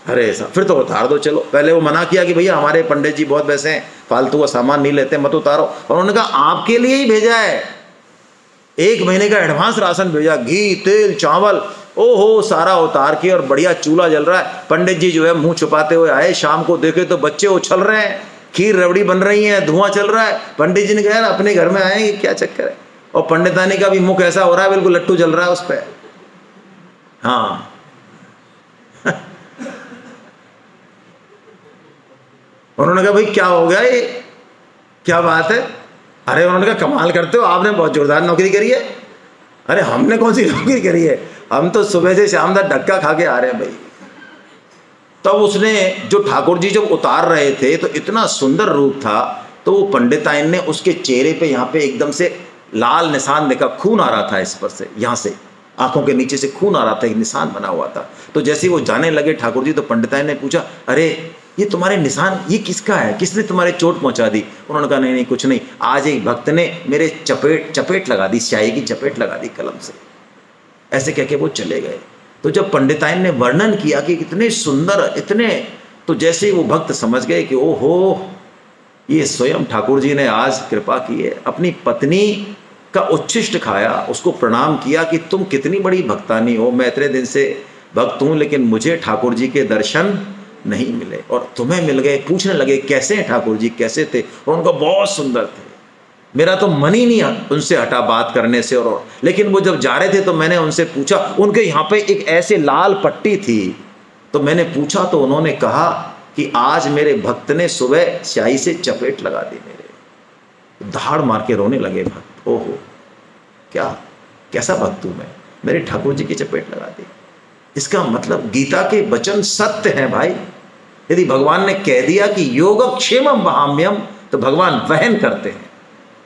अरे ऐसा, फिर तो उतार दो चलो। पहले वो मना किया कि भैया हमारे पंडित जी बहुत वैसे हैं, फालतू का सामान नहीं लेते, मत उतारो। और उन्होंने कहा आपके लिए ही भेजा है, 1 महीने का एडवांस राशन भेजा, घी तेल चावल, ओहो सारा उतार के, और बढ़िया चूल्हा जल रहा है। पंडित जी जो है मुंह छुपाते हुए आए, शाम को देखे तो बच्चे उछल रहे हैं, खीर रबड़ी बन रही है, धुआं चल रहा है। पंडित जी ने कहा अपने घर में आए, क्या चक्कर है? और पंडितानी का भी मुख ऐसा हो रहा है, बिल्कुल लट्टू जल रहा है उस पर। हाँ उन्होंने कहा भाई क्या हो गया, ये क्या बात है? अरे उन्होंने कहा कमाल करते हो, आपने बहुत जोरदार नौकरी करी है। अरे हमने कौन सी नौकरी करी है, हम तो सुबह से शाम तक धक्का खा के आ रहे हैं भाई। तब उसने, जो ठाकुर जी जब उतार रहे थे तो इतना सुंदर रूप था, तो वो पंडिताइन ने उसके चेहरे पे यहाँ पे एकदम से लाल निशान देखा, खून आ रहा था इस पर से, यहाँ से आंखों के नीचे से खून आ रहा था, एक निशान बना हुआ था। तो जैसे ही वो जाने लगे ठाकुर जी, तो पंडिताइन ने पूछा अरे ये तुम्हारे निशान ये किसका है, किसने तुम्हारे चोट पहुंचा दी? उन्होंने कहा नहीं नहीं कुछ नहीं, आज एक भक्त ने मेरे चपेट लगा दी, स्याही की चपेट लगा दी कलम से। ऐसे कह के वो चले गए। तो जब पंडिताइन ने वर्णन किया कि कितने सुंदर इतने, तो जैसे ही वो भक्त समझ गए कि ओहो ये स्वयं ठाकुर जी ने आज कृपा की है। अपनी पत्नी का उच्छिष्ट खाया, उसको प्रणाम किया कि तुम कितनी बड़ी भक्तानी हो, मैं इतने दिन से भक्त हूँ लेकिन मुझे ठाकुर जी के दर्शन नहीं मिले और तुम्हें मिल गए। पूछने लगे कैसे हैं ठाकुर जी, कैसे थे? और उनका बहुत सुंदर थे, मेरा तो मन ही नहीं उनसे हटा बात करने से। और लेकिन वो जब जा रहे थे तो मैंने उनसे पूछा, उनके यहाँ पे एक ऐसे लाल पट्टी थी, तो मैंने पूछा तो उन्होंने कहा कि आज मेरे भक्त ने सुबह स्याही से चपेट लगा दी मेरे। धाड़ मार के रोने लगे भक्त, ओहो क्या कैसा भक्त हूँ मैं, मेरे ठाकुर जी की चपेट लगा दी। इसका मतलब गीता के वचन सत्य हैं भाई। यदि भगवान ने कह दिया कि योगक्षेमम वहाम्यम, तो भगवान वहन करते हैं,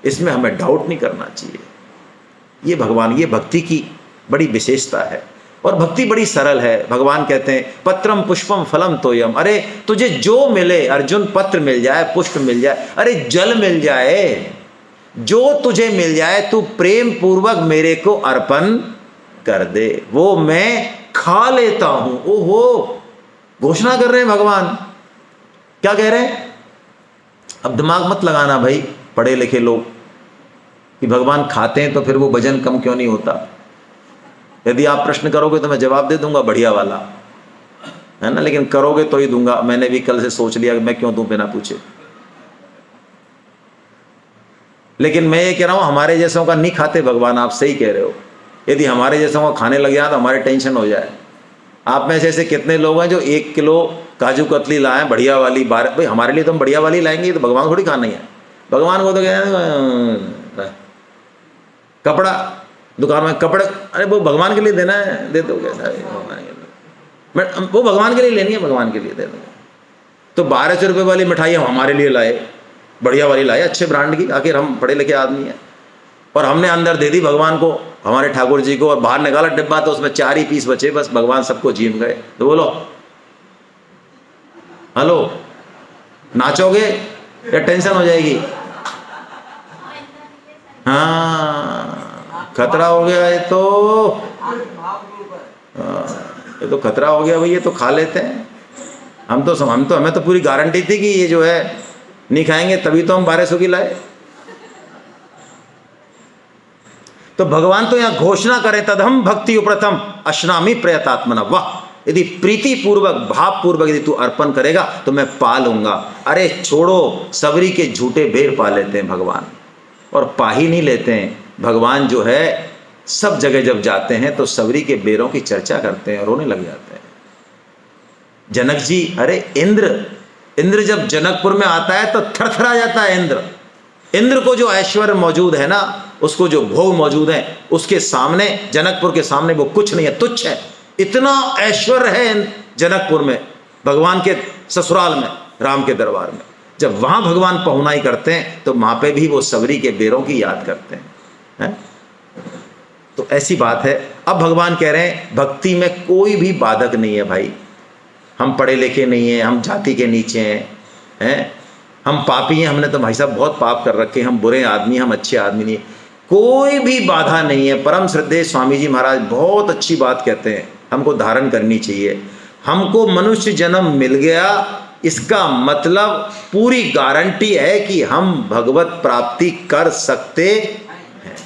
इसमें हमें डाउट नहीं करना चाहिए। ये भगवान, ये भक्ति की बड़ी विशेषता है। और भक्ति बड़ी सरल है। भगवान कहते हैं पत्रम पुष्पम फलम तोयम, अरे तुझे जो मिले अर्जुन, पत्र मिल जाए, पुष्प मिल जाए, अरे जल मिल जाए, जो तुझे मिल जाए तू प्रेम पूर्वक मेरे को अर्पण कर दे, वो मैं खा लेता हूं। ओहो, घोषणा कर रहे हैं भगवान। क्या कह रहे हैं? अब दिमाग मत लगाना भाई पढ़े लिखे लोग कि भगवान खाते हैं तो फिर वो भजन कम क्यों नहीं होता। यदि आप प्रश्न करोगे तो मैं जवाब दे दूंगा बढ़िया वाला, है ना, लेकिन करोगे तो ही दूंगा। मैंने भी कल से सोच लिया कि मैं क्यों दूं बिना पूछे। लेकिन मैं ये कह रहा हूं हमारे जैसों का नहीं खाते भगवान, आप सही कह रहे हो। यदि हमारे जैसों का खाने लग जाए तो हमारे टेंशन हो जाए। आप में से ऐसे कितने लोग हैं जो 1 किलो काजू कतली लाएं बढ़िया वाली, भाई हमारे लिए तो हम बढ़िया वाली लाएंगे, तो भगवान थोड़ी खाना ही है। भगवान को तो कहना कपड़ा, दुकान में कपड़े, अरे वो भगवान के लिए देना है, दे दो, कैसा है भगवान के लिए, वो भगवान के लिए लेनी है, भगवान के लिए दे दो। तो 1200 रुपये वाली मिठाई हम हमारे लिए लाए, बढ़िया वाली लाए, अच्छे ब्रांड की, आखिर हम पढ़े लिखे आदमी हैं, और हमने अंदर दे दी भगवान को, हमारे ठाकुर जी को, और बाहर निकाला डिब्बा तो उसमें 4 ही पीस बचे, बस भगवान सबको जीम गए। तो बोलो हेलो, नाचोगे या टेंशन हो जाएगी? हाँ, खतरा हो गया ये तो, ये तो खतरा हो गया भाई, ये तो खा लेते हैं हम तो हमें तो पूरी गारंटी थी कि ये जो है नहीं खाएंगे, तभी तो हम 1200 की लाए। तो भगवान तो यहाँ घोषणा करें तदहम भक्ति प्रथम अश्नामी प्रयतात्मना। वाह, यदि प्रीति पूर्वक भाव पूर्वक यदि तू अर्पण करेगा तो मैं पा लूंगा। अरे छोड़ो, सबरी के झूठे बेर पा लेते हैं भगवान, और पा ही नहीं लेते हैं। भगवान जो है सब जगह जब जाते हैं तो सबरी के बेरों की चर्चा करते हैं, रोने लग जाते हैं। जनक जी, अरे इंद्र जब जनकपुर में आता है तो थरथरा जाता है। इंद्र को जो ऐश्वर्य मौजूद है ना, उसको जो भोग मौजूद है, उसके सामने, जनकपुर के सामने वो कुछ नहीं है, तुच्छ है। इतना ऐश्वर्य है जनकपुर में, भगवान के ससुराल में, राम के दरबार में। जब वहां भगवान पहुनाई करते हैं तो वहां पे भी वो सबरी के बेरों की याद करते हैं। तो ऐसी बात है। अब भगवान कह रहे हैं भक्ति में कोई भी बाधक नहीं है भाई। हम पढ़े लिखे नहीं हैं, हम जाति के नीचे हैं, हम पापी हैं, हमने तो भाई साहब बहुत पाप कर रखे, हम बुरे आदमी, हम अच्छे आदमी नहीं। कोई भी बाधा नहीं है। परम श्रद्धेय स्वामी जी महाराज बहुत अच्छी बात कहते हैं, हमको धारण करनी चाहिए। हमको मनुष्य जन्म मिल गया, इसका मतलब पूरी गारंटी है कि हम भगवत प्राप्ति कर सकते हैं।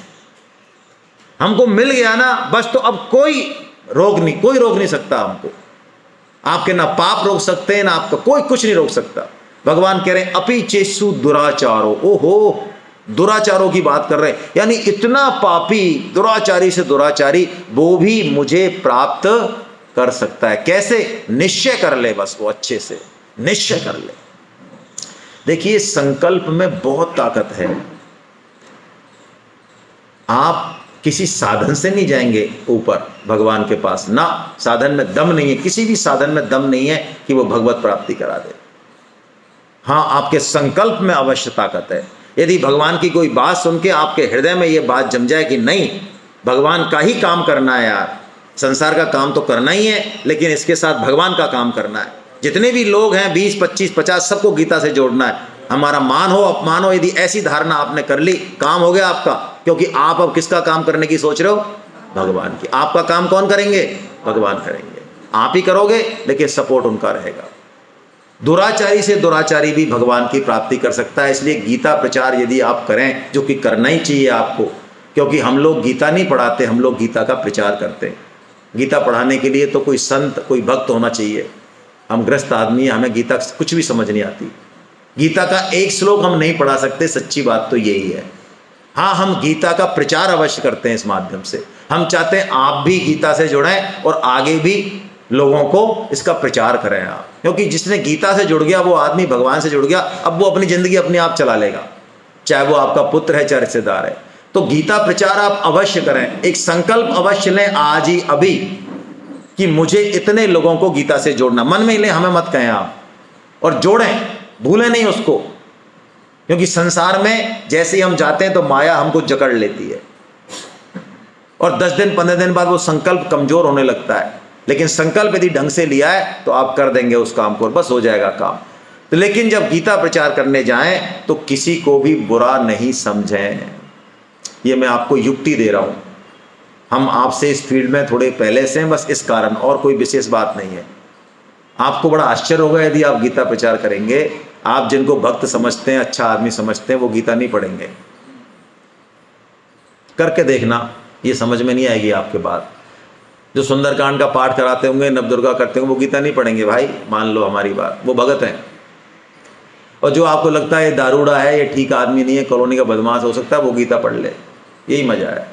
हमको मिल गया ना बस, तो अब कोई रोक नहीं सकता हमको। आपके ना पाप रोक सकते हैं, ना आपका कोई कुछ नहीं रोक सकता। भगवान कह रहे हैं अपि चेसु दुराचारो। ओहो, दुराचारों की बात कर रहे हैं, यानी इतना पापी, दुराचारी से दुराचारी, वो भी मुझे प्राप्त कर सकता है। कैसे? निश्चय कर ले, बस वो अच्छे से निश्चय कर ले। देखिए संकल्प में बहुत ताकत है। आप किसी साधन से नहीं जाएंगे ऊपर भगवान के पास, ना साधन में दम नहीं है, किसी भी साधन में दम नहीं है कि वो भगवत प्राप्ति करा दे। हाँ, आपके संकल्प में अवश्य ताकत है। यदि भगवान की कोई बात सुन के आपके हृदय में ये बात जम जाए कि नहीं, भगवान का ही काम करना है यार, संसार का काम तो करना ही है, लेकिन इसके साथ भगवान का काम करना है। जितने भी लोग हैं 20, 25, 50 सबको गीता से जोड़ना है। हमारा मान हो अपमान हो, यदि ऐसी धारणा आपने कर ली, काम हो गया आपका। क्योंकि आप अब किसका काम करने की सोच रहे हो? भगवान की। आपका काम कौन करेंगे? भगवान करेंगे। आप ही करोगे, लेकिन सपोर्ट उनका रहेगा। दुराचारी से दुराचारी भी भगवान की प्राप्ति कर सकता है। इसलिए गीता प्रचार यदि आप करें, जो कि करना ही चाहिए आपको, क्योंकि हम लोग गीता नहीं पढ़ाते, हम लोग गीता का प्रचार करते हैं। गीता पढ़ाने के लिए तो कोई संत, कोई भक्त होना चाहिए। हम गृहस्थ आदमी हैं, हमें गीता कुछ भी समझ नहीं आती। गीता का एक श्लोक हम नहीं पढ़ा सकते, सच्ची बात तो यही है। हाँ, हम गीता का प्रचार अवश्य करते हैं इस माध्यम से। हम चाहते हैं आप भी गीता से जुड़ें और आगे भी लोगों को इसका प्रचार करें आप, क्योंकि जिसने गीता से जुड़ गया वो आदमी भगवान से जुड़ गया। अब वो अपनी ज़िंदगी अपने आप चला लेगा, चाहे वो आपका पुत्र है, चाहे रिश्तेदार है। तो गीता प्रचार आप अवश्य करें। एक संकल्प अवश्य लें आज ही अभी कि मुझे इतने लोगों को गीता से जोड़ना। मन में लें, हमें मत कहें आप, और जोड़ें, भूलें नहीं उसको। क्योंकि संसार में जैसे ही हम जाते हैं तो माया हमको जकड़ लेती है, और 10 दिन 15 दिन बाद वो संकल्प कमजोर होने लगता है। लेकिन संकल्प यदि ढंग से लिया है तो आप कर देंगे उस काम को, बस हो जाएगा काम। तो लेकिन जब गीता प्रचार करने जाएं तो किसी को भी बुरा नहीं समझें। ये मैं आपको युक्ति दे रहा हूं। हम आपसे इस फील्ड में थोड़े पहले से हैं, बस इस कारण, और कोई विशेष बात नहीं है। आपको बड़ा आश्चर्य होगा यदि आप गीता प्रचार करेंगे। आप जिनको भक्त समझते हैं, अच्छा आदमी समझते हैं, वो गीता नहीं पढ़ेंगे। करके देखना, ये समझ में नहीं आएगी आपके बात। जो सुंदरकांड का पाठ कराते होंगे, नवदुर्गा करते होंगे, वो गीता नहीं पढ़ेंगे भाई, मान लो हमारी बात, वो भगत हैं। और जो आपको लगता है ये दारूड़ा है, ये ठीक आदमी नहीं है, कॉलोनी का बदमाश हो सकता है, वो गीता पढ़ ले। यही मजा है,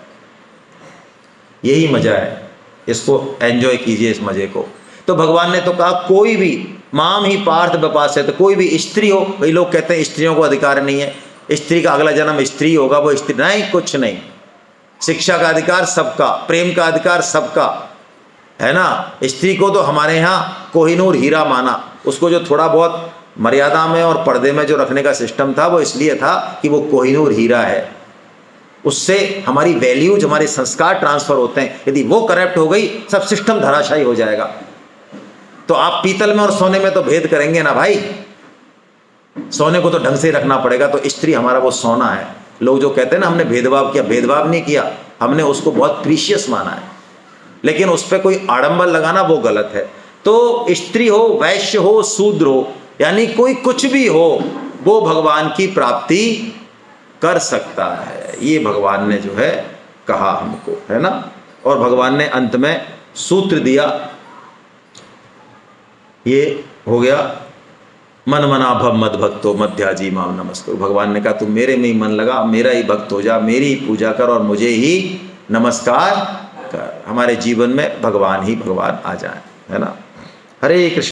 यही मजा है। इसको एंजॉय कीजिए, इस मजे को। तो भगवान ने तो कहा कोई भी माम ही पार्थ बपास है, तो कोई भी स्त्री हो। कई लोग कहते हैं स्त्रियों को अधिकार नहीं है, स्त्री का अगला जन्म स्त्री होगा, वो स्त्री नहीं, कुछ नहीं। शिक्षा का अधिकार सबका, प्रेम का अधिकार सबका है ना। स्त्री को तो हमारे यहाँ कोहिनूर हीरा माना। उसको जो थोड़ा बहुत मर्यादा में और पर्दे में जो रखने का सिस्टम था, वो इसलिए था कि वो कोहिनूर हीरा है। उससे हमारी वैल्यूज, हमारे संस्कार ट्रांसफर होते हैं। यदि वो करप्ट हो गई, सब सिस्टम धराशायी हो जाएगा। तो आप पीतल में और सोने में तो भेद करेंगे ना भाई। सोने को तो ढंग से रखना पड़ेगा। तो स्त्री हमारा वो सोना है। लोग जो कहते हैं ना हमने भेदभाव किया, भेदभाव नहीं किया, हमने उसको बहुत प्रीशियस माना है। लेकिन उस पर कोई आडंबर लगाना वो गलत है। तो स्त्री हो, वैश्य हो, शूद्र हो, यानी कोई कुछ भी हो, वो भगवान की प्राप्ति कर सकता है। ये भगवान ने जो है कहा हमको, है ना। और भगवान ने अंत में सूत्र दिया, ये हो गया मन मना भव मद भक्तो मध्याजी माम नमस्कुरु। भगवान ने कहा तू मेरे में ही मन लगा, मेरा ही भक्त हो जा, मेरी ही पूजा कर और मुझे ही नमस्कार कर। हमारे जीवन में भगवान ही भगवान आ जाए, है ना। हरे कृष्ण।